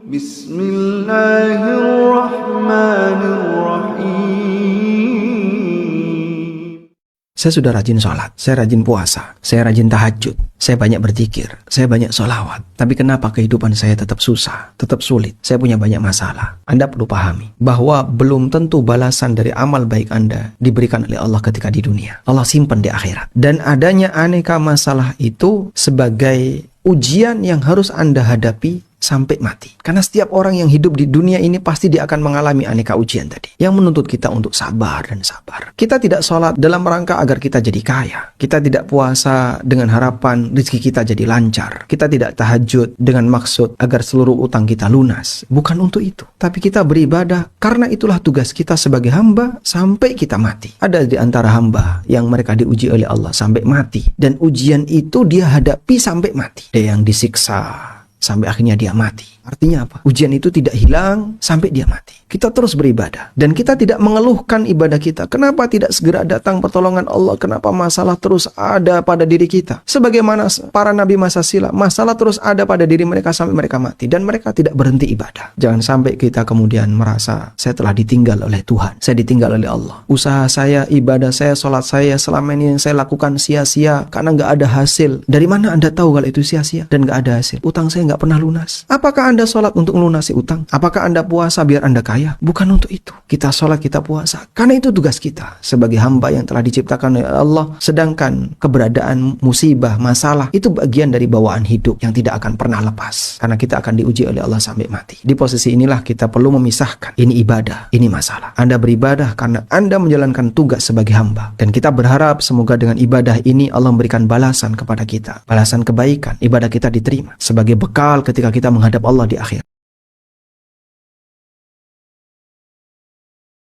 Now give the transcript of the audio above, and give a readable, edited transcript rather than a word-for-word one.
Bismillahirrahmanirrahim. Saya sudah rajin sholat, saya rajin puasa, saya rajin tahajud, saya banyak berzikir, saya banyak sholawat. Tapi kenapa kehidupan saya tetap susah, tetap sulit? Saya punya banyak masalah. Anda perlu pahami bahwa belum tentu balasan dari amal baik Anda diberikan oleh Allah ketika di dunia. Allah simpan di akhirat. Dan adanya aneka masalah itu sebagai ujian yang harus Anda hadapi sampai mati. Karena setiap orang yang hidup di dunia ini pasti dia akan mengalami aneka ujian tadi, yang menuntut kita untuk sabar dan sabar. Kita tidak sholat dalam rangka agar kita jadi kaya. Kita tidak puasa dengan harapan rezeki kita jadi lancar. Kita tidak tahajud dengan maksud agar seluruh utang kita lunas. Bukan untuk itu. Tapi kita beribadah karena itulah tugas kita sebagai hamba sampai kita mati. Ada di antara hamba yang mereka diuji oleh Allah sampai mati. Dan ujian itu dia hadapi sampai mati. Ada yang disiksa sampai akhirnya dia mati. Artinya apa? Ujian itu tidak hilang sampai dia mati. Kita terus beribadah. Dan kita tidak mengeluhkan ibadah kita. Kenapa tidak segera datang pertolongan Allah? Kenapa masalah terus ada pada diri kita? Sebagaimana para nabi masa silam, masalah terus ada pada diri mereka sampai mereka mati. Dan mereka tidak berhenti ibadah. Jangan sampai kita kemudian merasa, saya telah ditinggal oleh Tuhan. Saya ditinggal oleh Allah. Usaha saya, ibadah saya, sholat saya, selama ini yang saya lakukan sia-sia karena nggak ada hasil. Dari mana Anda tahu kalau itu sia-sia dan nggak ada hasil? Utang saya nggak pernah lunas. Apakah Anda sholat untuk melunasi utang? Apakah Anda puasa biar Anda kaya? Bukan untuk itu. Kita sholat, kita puasa. Karena itu tugas kita sebagai hamba yang telah diciptakan oleh Allah. Sedangkan keberadaan musibah, masalah, itu bagian dari bawaan hidup yang tidak akan pernah lepas. Karena kita akan diuji oleh Allah sampai mati. Di posisi inilah kita perlu memisahkan. Ini ibadah, ini masalah. Anda beribadah karena Anda menjalankan tugas sebagai hamba. Dan kita berharap semoga dengan ibadah ini Allah memberikan balasan kepada kita. Balasan kebaikan. Ibadah kita diterima sebagai bekal ketika kita menghadap Allah di akhir.